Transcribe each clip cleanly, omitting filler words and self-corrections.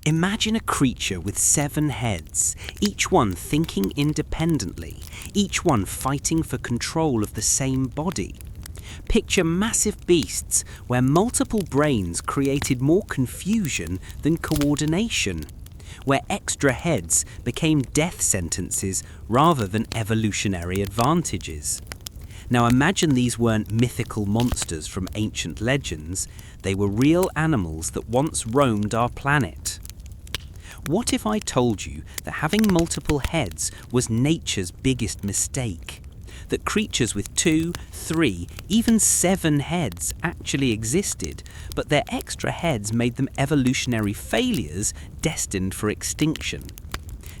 Imagine a creature with 7 heads, each one thinking independently, each one fighting for control of the same body. Picture massive beasts where multiple brains created more confusion than coordination, where extra heads became death sentences rather than evolutionary advantages. Now imagine these weren't mythical monsters from ancient legends, they were real animals that once roamed our planet. What if I told you that having multiple heads was nature's biggest mistake? That creatures with 2, 3, even 7 heads actually existed, but their extra heads made them evolutionary failures destined for extinction.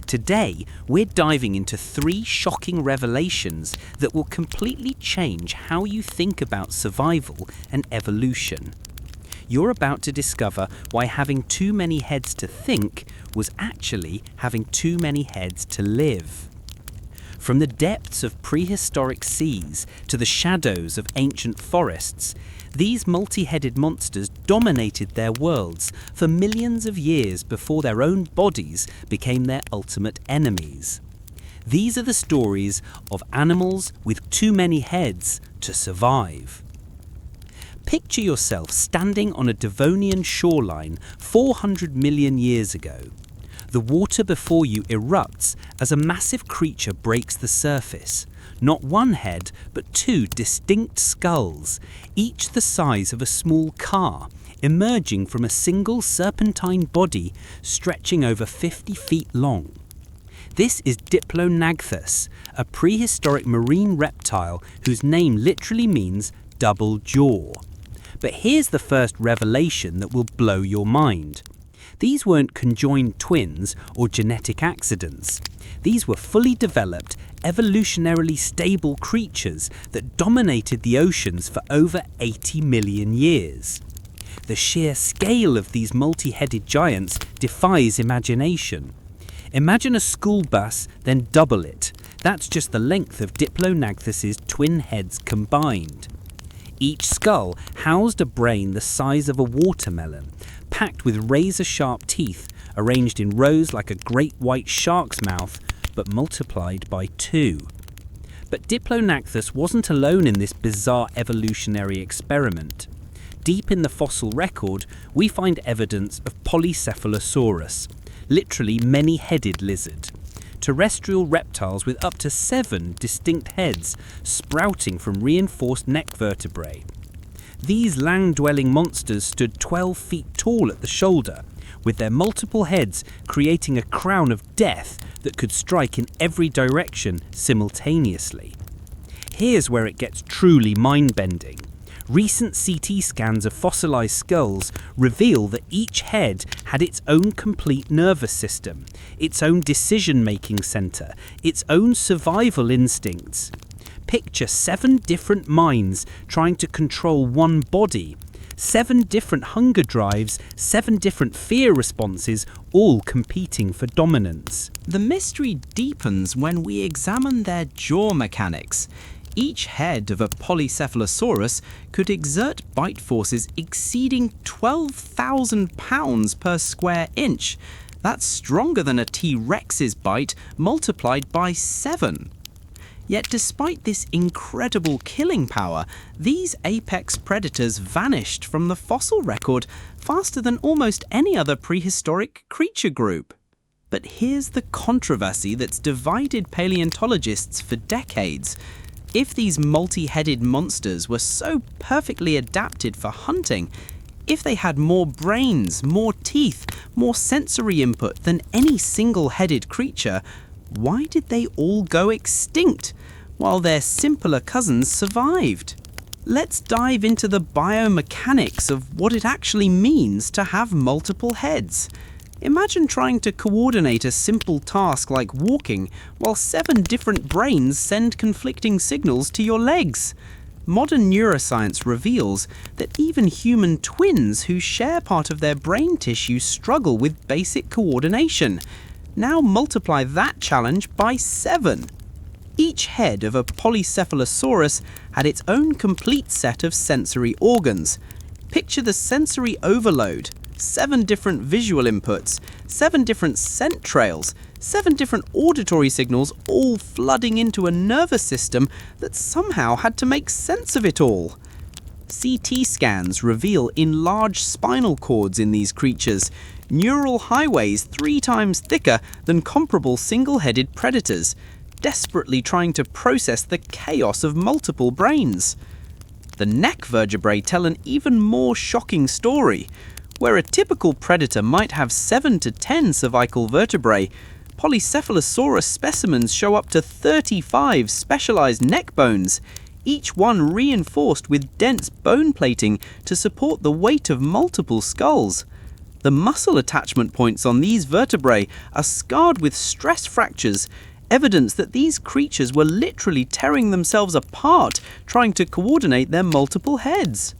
Today, we're diving into 3 shocking revelations that will completely change how you think about survival and evolution. You're about to discover why having too many heads to think was actually having too many heads to live. From the depths of prehistoric seas to the shadows of ancient forests, these multi-headed monsters dominated their worlds for millions of years before their own bodies became their ultimate enemies. These are the stories of animals with too many heads to survive. Picture yourself standing on a Devonian shoreline 400 million years ago. The water before you erupts as a massive creature breaks the surface. Not 1 head, but 2 distinct skulls, each the size of a small car, emerging from a single serpentine body stretching over 50 feet long. This is Diplonagthus, a prehistoric marine reptile whose name literally means double jaw. But here's the first revelation that will blow your mind. These weren't conjoined twins or genetic accidents. These were fully developed, evolutionarily stable creatures that dominated the oceans for over 80 million years. The sheer scale of these multi-headed giants defies imagination. Imagine a school bus, then double it. That's just the length of Diplonagthus's twin heads combined. Each skull housed a brain the size of a watermelon, packed with razor-sharp teeth arranged in rows like a great white shark's mouth, but multiplied by 2. But Diplonagthus wasn't alone in this bizarre evolutionary experiment. Deep in the fossil record, we find evidence of Polycephalosaurus, literally many-headed lizard. Terrestrial reptiles with up to 7 distinct heads sprouting from reinforced neck vertebrae. These land-dwelling monsters stood 12 feet tall at the shoulder, with their multiple heads creating a crown of death that could strike in every direction simultaneously. Here's where it gets truly mind-bending. Recent CT scans of fossilized skulls reveal that each head had its own complete nervous system, its own decision-making center, its own survival instincts. Picture 7 different minds trying to control one body, 7 different hunger drives, 7 different fear responses, all competing for dominance. The mystery deepens when we examine their jaw mechanics. Each head of a Polycephalosaurus could exert bite forces exceeding 12,000 pounds per square inch. That's stronger than a T-Rex's bite multiplied by 7. Yet despite this incredible killing power, these apex predators vanished from the fossil record faster than almost any other prehistoric creature group. But here's the controversy that's divided paleontologists for decades. If these multi-headed monsters were so perfectly adapted for hunting, if they had more brains, more teeth, more sensory input than any single-headed creature, why did they all go extinct, while their simpler cousins survived? Let's dive into the biomechanics of what it actually means to have multiple heads. Imagine trying to coordinate a simple task like walking, while 7 different brains send conflicting signals to your legs. Modern neuroscience reveals that even human twins who share part of their brain tissue struggle with basic coordination. Now multiply that challenge by 7. Each head of a Polycephalosaurus had its own complete set of sensory organs. Picture the sensory overload. 7 different visual inputs, 7 different scent trails, 7 different auditory signals all flooding into a nervous system that somehow had to make sense of it all. CT scans reveal enlarged spinal cords in these creatures, neural highways 3 times thicker than comparable single-headed predators, desperately trying to process the chaos of multiple brains. The neck vertebrae tell an even more shocking story. Where a typical predator might have 7 to 10 cervical vertebrae, Polycephalosaurus specimens show up to 35 specialized neck bones, each one reinforced with dense bone plating to support the weight of multiple skulls. The muscle attachment points on these vertebrae are scarred with stress fractures, evidence that these creatures were literally tearing themselves apart trying to coordinate their multiple heads.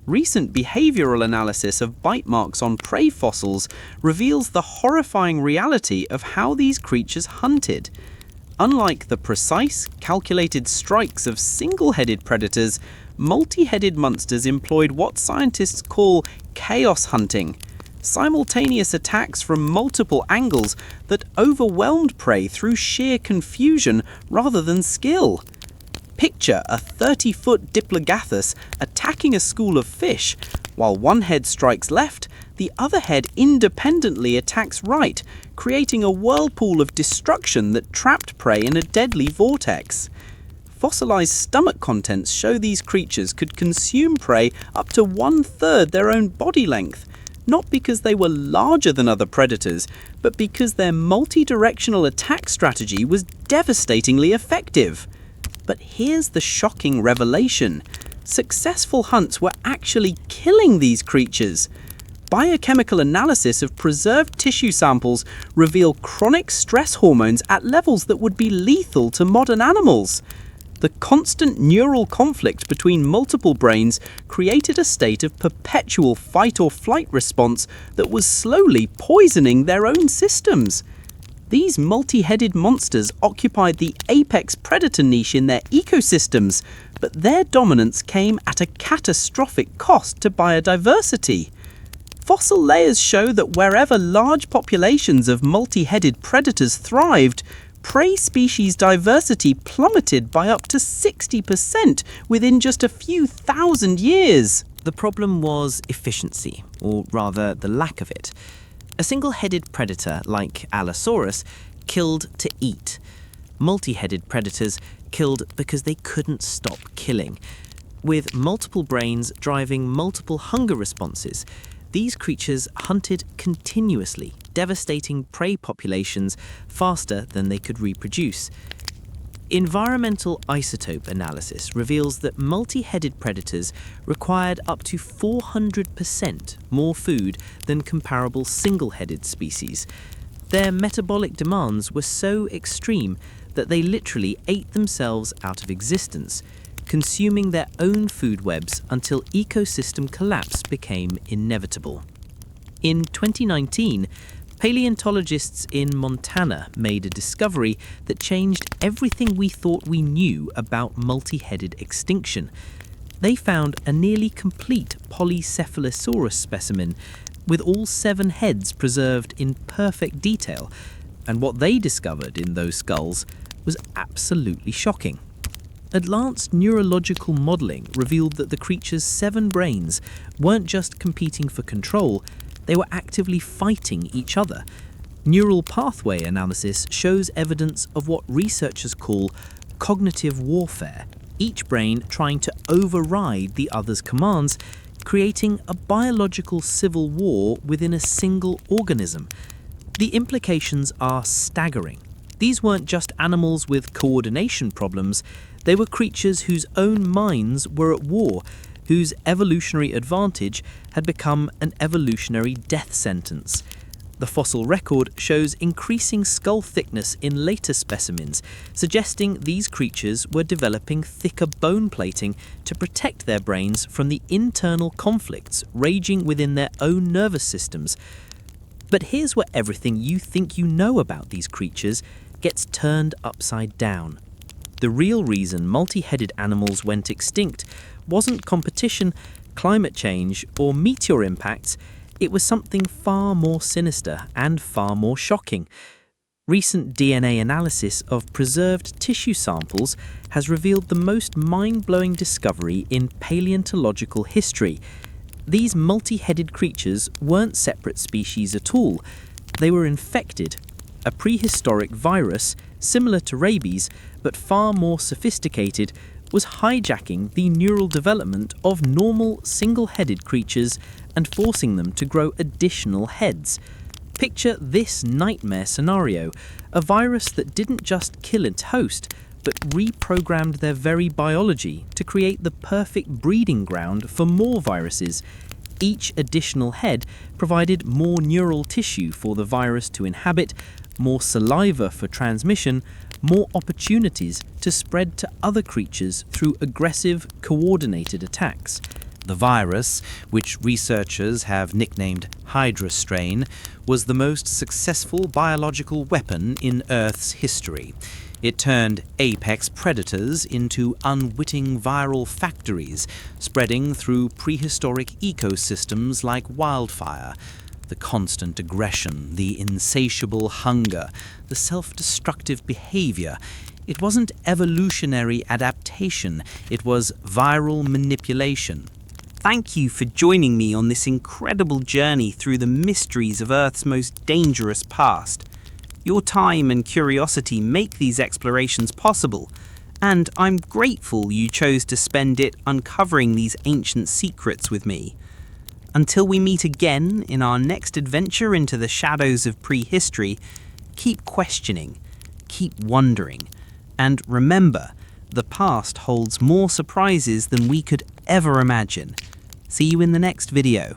Recent behavioral analysis of bite marks on prey fossils reveals the horrifying reality of how these creatures hunted. Unlike the precise, calculated strikes of single-headed predators, multi-headed monsters employed what scientists call chaos hunting, simultaneous attacks from multiple angles that overwhelmed prey through sheer confusion rather than skill. Picture a 30-foot Diplogathus attacking a school of fish. While one head strikes left, the other head independently attacks right, creating a whirlpool of destruction that trapped prey in a deadly vortex. Fossilized stomach contents show these creatures could consume prey up to 1/3 their own body length, not because they were larger than other predators, but because their multi-directional attack strategy was devastatingly effective. But here's the shocking revelation. Successful hunts were actually killing these creatures. Biochemical analysis of preserved tissue samples reveal chronic stress hormones at levels that would be lethal to modern animals. The constant neural conflict between multiple brains created a state of perpetual fight-or-flight response that was slowly poisoning their own systems. These multi-headed monsters occupied the apex predator niche in their ecosystems, but their dominance came at a catastrophic cost to biodiversity. Fossil layers show that wherever large populations of multi-headed predators thrived, prey species diversity plummeted by up to 60% within just a few thousand years. The problem was efficiency, or rather the lack of it. A single-headed predator like Allosaurus killed to eat. Multi-headed predators killed because they couldn't stop killing. With multiple brains driving multiple hunger responses, these creatures hunted continuously, devastating prey populations faster than they could reproduce. Environmental isotope analysis reveals that multi-headed predators required up to 400% more food than comparable single-headed species. Their metabolic demands were so extreme that they literally ate themselves out of existence, consuming their own food webs until ecosystem collapse became inevitable. In 2019, paleontologists in Montana made a discovery that changed everything we thought we knew about multi-headed extinction. They found a nearly complete Polycephalosaurus specimen with all 7 heads preserved in perfect detail, and what they discovered in those skulls was absolutely shocking. Advanced neurological modelling revealed that the creature's 7 brains weren't just competing for control, they were actively fighting each other. Neural pathway analysis shows evidence of what researchers call cognitive warfare, each brain trying to override the other's commands, creating a biological civil war within a single organism. The implications are staggering. These weren't just animals with coordination problems, they were creatures whose own minds were at war, whose evolutionary advantage had become an evolutionary death sentence. The fossil record shows increasing skull thickness in later specimens, suggesting these creatures were developing thicker bone plating to protect their brains from the internal conflicts raging within their own nervous systems. But here's where everything you think you know about these creatures gets turned upside down. The real reason multi-headed animals went extinct wasn't competition, climate change, or meteor impacts. It was something far more sinister and far more shocking. Recent DNA analysis of preserved tissue samples has revealed the most mind-blowing discovery in paleontological history. These multi-headed creatures weren't separate species at all. They were infected. A prehistoric virus, similar to rabies, but far more sophisticated, was hijacking the neural development of normal single-headed creatures and forcing them to grow additional heads. Picture this nightmare scenario: a virus that didn't just kill its host, but reprogrammed their very biology to create the perfect breeding ground for more viruses. Each additional head provided more neural tissue for the virus to inhabit, more saliva for transmission, more opportunities to spread to other creatures through aggressive, coordinated attacks. The virus, which researchers have nicknamed hydra strain, was the most successful biological weapon in Earth's history. It turned apex predators into unwitting viral factories, spreading through prehistoric ecosystems like wildfire. The constant aggression, the insatiable hunger, the self-destructive behavior. It wasn't evolutionary adaptation, it was viral manipulation. Thank you for joining me on this incredible journey through the mysteries of Earth's most dangerous past. Your time and curiosity make these explorations possible, and I'm grateful you chose to spend it uncovering these ancient secrets with me. Until we meet again in our next adventure into the shadows of prehistory, keep questioning, keep wondering, and remember, the past holds more surprises than we could ever imagine. See you in the next video.